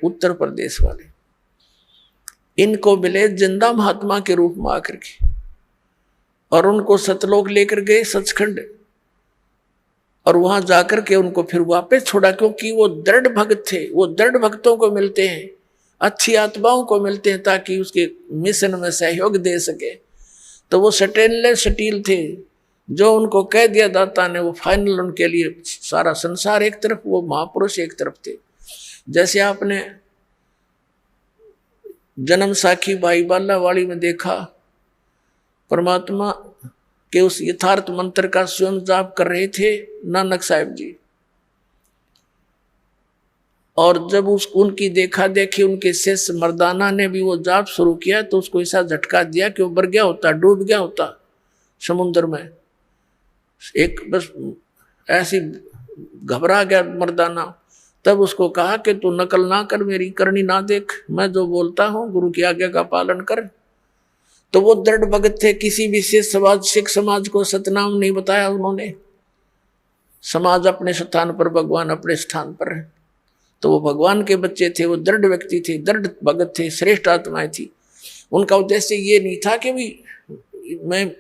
उत्तर प्रदेश वाले, इनको मिले जिंदा महात्मा के रूप में आकर के, और उनको सतलोक लेकर गए सचखंड, और वहां जाकर के उनको फिर वापस छोड़ा, क्योंकि वो दृढ़ भक्त थे। वो दृढ़ भक्तों को मिलते हैं, अच्छी आत्माओं को मिलते हैं, ताकि उसके मिशन में सहयोग दे सके। तो वो स्टेनलेस स्टील थे, जो उनको कह दिया दाता ने वो फाइनल, उनके लिए सारा संसार एक तरफ, वो महापुरुष एक तरफ थे। जैसे आपने जन्म साखी भाई बाला वाली में देखा, परमात्मा के उस यथार्थ मंत्र का स्वयं जाप कर रहे थे नानक साहिब जी, और जब उनकी देखा देखी उनके शिष्य मर्दाना ने भी वो जाप शुरू किया, तो उसको ऐसा झटका दिया कि वो मर गया होता, डूब गया होता समुद्र में। एक बस ऐसी घबरा गया मर्दाना। तब उसको कहा कि तू नकल ना कर, मेरी करनी ना देख, मैं जो बोलता हूँ गुरु की आज्ञा का पालन कर। तो वो दृढ़ भगत थे, किसी विशेष समाज, सिख समाज को सतनाम नहीं बताया उन्होंने। समाज अपने स्थान पर, भगवान अपने स्थान पर है। तो वो भगवान के बच्चे थे, वो दृढ़ व्यक्ति थे, दृढ़ भगत थे, श्रेष्ठ आत्माएं थी। उनका उद्देश्य ये नहीं था कि भी मैं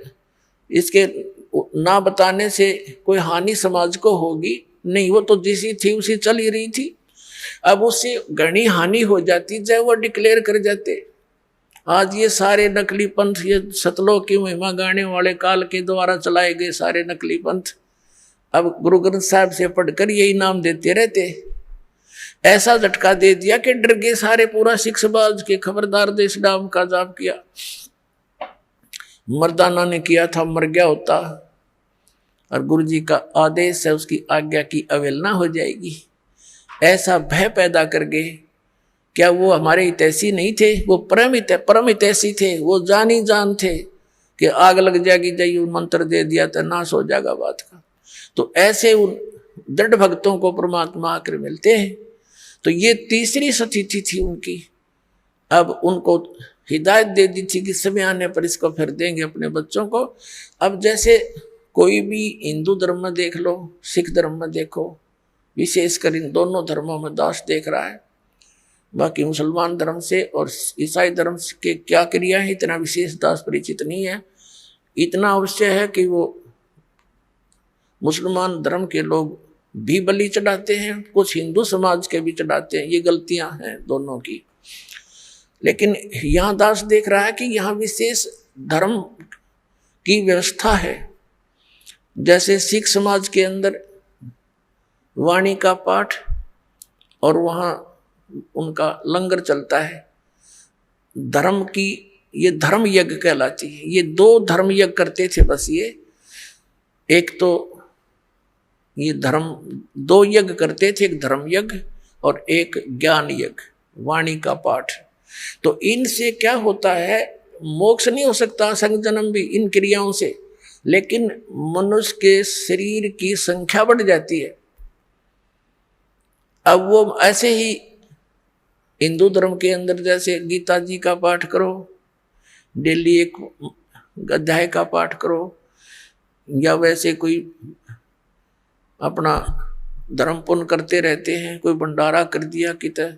इसके ना बताने से कोई हानि समाज को होगी, नहीं, वो तो जैसी थी उसी चल ही रही थी। अब उससे घनी हानि हो जाती जब वो डिक्लेयर कर जाते। आज ये सारे नकली पंथ, ये सतलोक की महिमा गाने वाले काल के द्वारा चलाए गए सारे नकली पंथ, अब गुरु ग्रंथ साहब से पढ़कर यही नाम देते रहते। ऐसा झटका दे दिया कि डर गए सारे, पूरा सिख समाज के खबरदार देश नाम का जाप किया। मर्दाना ने किया था, मर गया होता, और गुरु जी का आदेश है, उसकी आज्ञा की अवहेलना हो जाएगी, ऐसा भय पैदा कर गए। क्या वो हमारे हितैषी नहीं थे? वो परम हितैषी थे, वो जानी जान थे कि आग लग जाएगी, जाइए मंत्र दे दिया तो नाश हो जाएगा बात का। तो ऐसे उन दृढ़ भक्तों को परमात्मा आकर मिलते हैं। तो ये तीसरी स्थिति थी उनकी। अब उनको हिदायत दे दी थी कि समय आने पर इसको फिर देंगे अपने बच्चों को। अब जैसे कोई भी हिंदू धर्म में देख लो, सिख धर्म में देखो, विशेषकर इन दोनों धर्मों में दास देख रहा है। बाकी मुसलमान धर्म से और ईसाई धर्म के क्या क्रिया है इतना विशेष दास परिचित नहीं है। इतना अवश्य है कि वो मुसलमान धर्म के लोग भी बलि चढ़ाते हैं, कुछ हिंदू समाज के भी चढ़ाते हैं। ये गलतियां हैं दोनों की। लेकिन यहाँ दास देख रहा है कि यहाँ विशेष धर्म की व्यवस्था है। जैसे सिख समाज के अंदर वाणी का पाठ और वहाँ उनका लंगर चलता है। धर्म की ये धर्म यज्ञ कहलाती है। ये दो धर्म यज्ञ करते थे बस। ये एक तो ये धर्म दो यज्ञ करते थे, एक धर्म यज्ञ और एक ज्ञान यज्ञ, वाणी का पाठ। तो इनसे क्या होता है, मोक्ष नहीं हो सकता संग जन्म भी इन क्रियाओं से, लेकिन मनुष्य के शरीर की संख्या बढ़ जाती है। अब वो ऐसे ही हिंदू धर्म के अंदर जैसे गीता जी का पाठ करो, डेली एक अध्याय का पाठ करो, या वैसे कोई अपना धर्म पुण्य करते रहते हैं, कोई भंडारा कर दिया कितने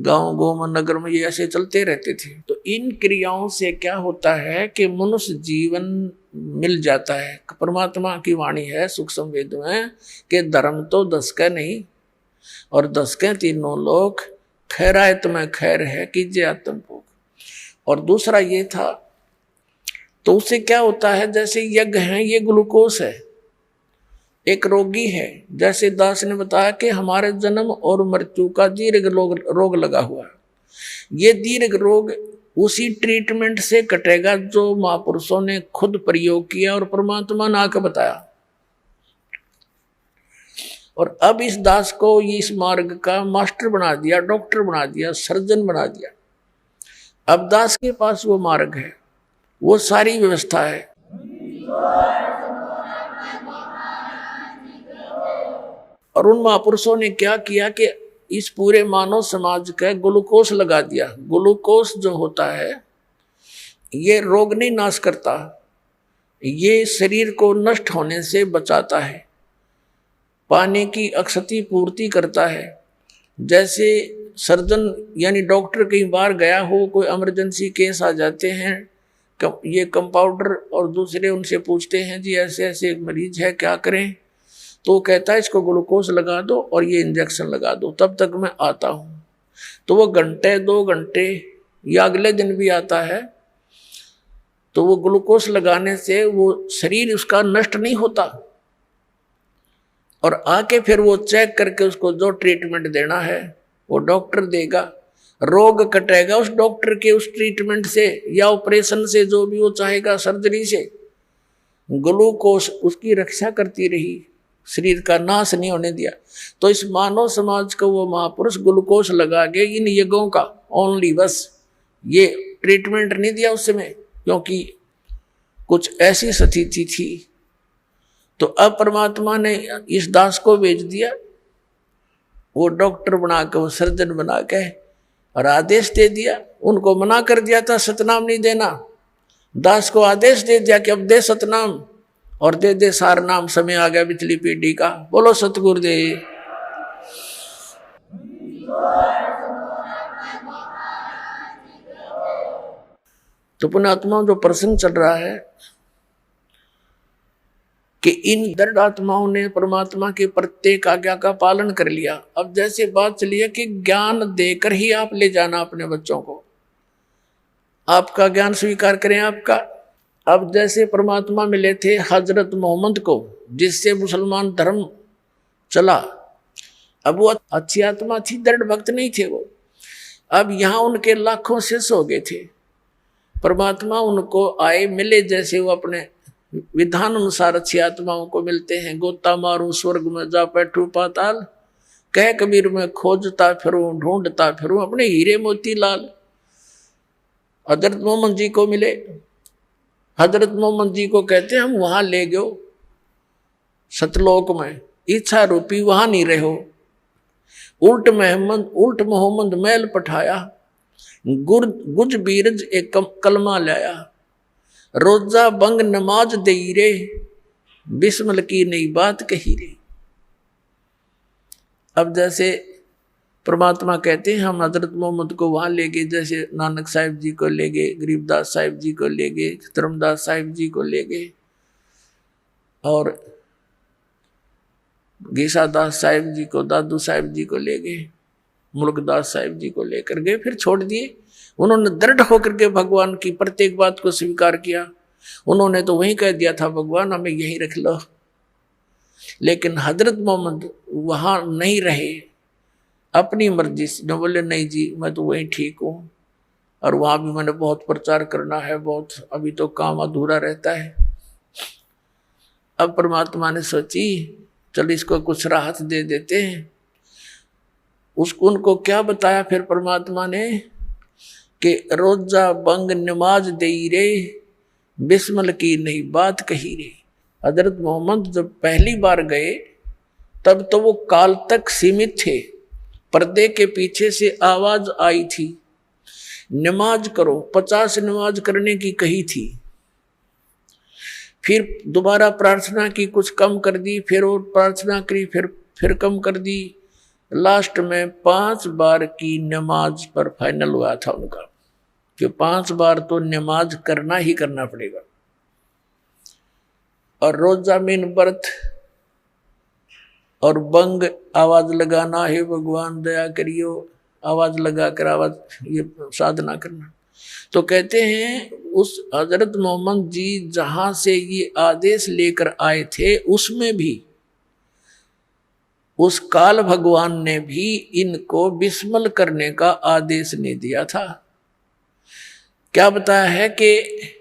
गांव गोम नगर में, ये ऐसे चलते रहते थे। तो इन क्रियाओं से क्या होता है कि मनुष्य जीवन मिल जाता है। परमात्मा की वाणी है सूक्ष्म वेद में कि धर्म तो 10 का नहीं और 10 के तीनों लोक, खैरायत में खैर है कीजिए आत्म भोग। और दूसरा ये था, तो उससे क्या होता है, जैसे यज्ञ है ये ग्लूकोस है। एक रोगी है, जैसे दास ने बताया कि हमारे जन्म और मृत्यु का दीर्घ रोग लगा हुआ है। ये दीर्घ रोग उसी ट्रीटमेंट से कटेगा जो महापुरुषों ने खुद प्रयोग किया और परमात्मा ने आकर बताया। और अब इस दास को इस मार्ग का मास्टर बना दिया, डॉक्टर बना दिया, सर्जन बना दिया। अब दास के पास वो मार्ग है, वो सारी व्यवस्था है। और उन महापुरुषों ने क्या किया कि इस पूरे मानव समाज का ग्लूकोस लगा दिया। ग्लूकोस जो होता है ये रोग नहीं नाश करता, ये शरीर को नष्ट होने से बचाता है, पानी की अक्षति पूर्ति करता है। जैसे सर्जन यानी डॉक्टर कहीं बाहर गया हो, कोई इमरजेंसी केस आ जाते हैं, ये कंपाउंडर और दूसरे उनसे पूछते हैं जी ऐसे ऐसे एक मरीज है क्या करें, तो वो कहता है इसको ग्लूकोज लगा दो और ये इंजेक्शन लगा दो, तब तक मैं आता हूँ। तो वो घंटे 2 घंटे या अगले दिन भी आता है, तो वो ग्लूकोज लगाने से वो शरीर उसका नष्ट नहीं होता, और आके फिर वो चेक करके उसको जो ट्रीटमेंट देना है वो डॉक्टर देगा, रोग कटेगा उस डॉक्टर के उस ट्रीटमेंट से या ऑपरेशन से, जो भी वो चाहेगा, सर्जरी से। ग्लूकोज उसकी रक्षा करती रही, शरीर का नाश नहीं होने दिया। तो इस मानव समाज को वो महापुरुष ग्लूकोज लगा के इन यज्ञों का ओनली बस ये ट्रीटमेंट नहीं दिया उस समय, क्योंकि कुछ ऐसी स्थिति थी। तो अब परमात्मा ने इस दास को भेज दिया, वो डॉक्टर बना के, वो सर्जन बना के, और आदेश दे दिया। उनको मना कर दिया था सतनाम नहीं देना, दास को आदेश दे दिया कि अब दे सतनाम और दे दे सार नाम, समय आ गया पिछली पीढ़ी का। बोलो सतगुरुदेव। तो पुण्यात्माओं जो प्रसंग चल रहा है कि इन दृढ़ आत्माओं ने परमात्मा के प्रत्येक आज्ञा का पालन कर लिया। अब जैसे बात चली है कि ज्ञान देकर ही आप ले जाना अपने बच्चों को, आपका ज्ञान स्वीकार करें आपका। अब जैसे परमात्मा मिले थे हजरत मोहम्मद को, जिससे मुसलमान धर्म चला, अब वो अच्छी आत्मा थी, दृढ़ भक्त नहीं थे वो। अब यहाँ उनके लाखों शिष्य हो गए थे, परमात्मा उनको आए मिले, जैसे वो अपने विधान अनुसार अच्छी आत्माओं को मिलते हैं। गोता मारू स्वर्ग में जा बैठू पाताल, कह कबीर में खोजता फिरूं ढूंढता फिरूं अपने हीरे मोती लाल। हजरत मोहम्मद जी को मिले, हजरत मोहम्मद जी को कहते हैं हम वहां ले गयो सतलोक में, इच्छा रूपी वहां नहीं रहो। उल्ट मोहम्मद मैल पठाया, गुज बीरज एक कलमा लाया। रोजा बंग नमाज दई रे, बिस्मिल की नई बात कही रे। अब जैसे परमात्मा कहते हैं हम हजरत मोहम्मद को वहां ले गए, जैसे नानक साहिब जी को ले गए, गरीबदास साहिब जी को ले गए, धर्मदास साहिब जी को ले गए, और गीसादास साहिब जी को, दादू साहिब जी को ले गए, मुल्कदास साहिब जी को लेकर गए, फिर छोड़ दिए। उन्होंने दृढ़ होकर के भगवान की प्रत्येक बात को स्वीकार किया। उन्होंने तो वही कह दिया था भगवान हमें यहीं रख लो, लेकिन हजरत मोहम्मद वहां नहीं रहे, अपनी मर्जी से न बोले नहीं जी मैं तो वहीं ठीक हूँ, और वहां भी मैंने बहुत प्रचार करना है, बहुत अभी तो काम अधूरा रहता है। अब परमात्मा ने सोची चल इसको कुछ राहत दे देते हैं। उसको उनको क्या बताया फिर परमात्मा ने कि रोजा बंग नमाज दई रे, बिस्मिल की नहीं बात कही रे। हजरत मोहम्मद जब पहली बार गए तब तो वो काल तक सीमित थे, पर्दे के पीछे से आवाज आई थी नमाज करो, 50 नमाज करने की कही थी। फिर दोबारा प्रार्थना की, कुछ कम कर दी, फिर और प्रार्थना करी, फिर कम कर दी। लास्ट में 5 बार की नमाज पर फाइनल हुआ था उनका कि 5 बार तो नमाज करना ही करना पड़ेगा। और रोजा मीन व्रत और बंग आवाज लगाना, हे भगवान दया करियो, आवाज लगाकर आवाज ये साधना करना। तो कहते हैं उस हजरत मोहम्मद जी जहां से ये आदेश लेकर आए थे, उसमें भी उस काल भगवान ने भी इनको बिस्मिल करने का आदेश नहीं दिया था। क्या बताया है कि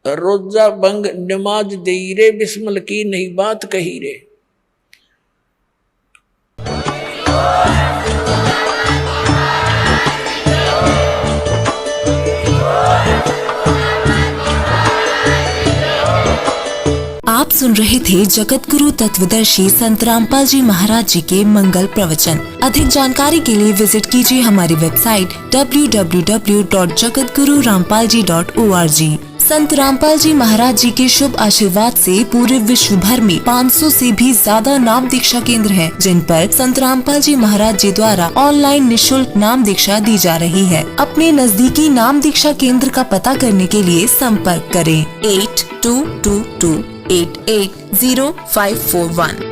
रोजा बंग नमाज दई रे, बिस्मिल की नहीं बात कही रे। आप सुन रहे थे जगत गुरु तत्वदर्शी संत रामपाल जी महाराज जी के मंगल प्रवचन। अधिक जानकारी के लिए विजिट कीजिए हमारी वेबसाइट www.jagatgururampalji.org। संत रामपाल जी महाराज जी के शुभ आशीर्वाद से पूरे विश्व भर में 500 से भी ज्यादा नाम दीक्षा केंद्र हैं, जिन पर संत रामपाल जी महाराज जी द्वारा ऑनलाइन निशुल्क नाम दीक्षा दी जा रही है। अपने नजदीकी नाम दीक्षा केंद्र का पता करने के लिए संपर्क करें 8222880541।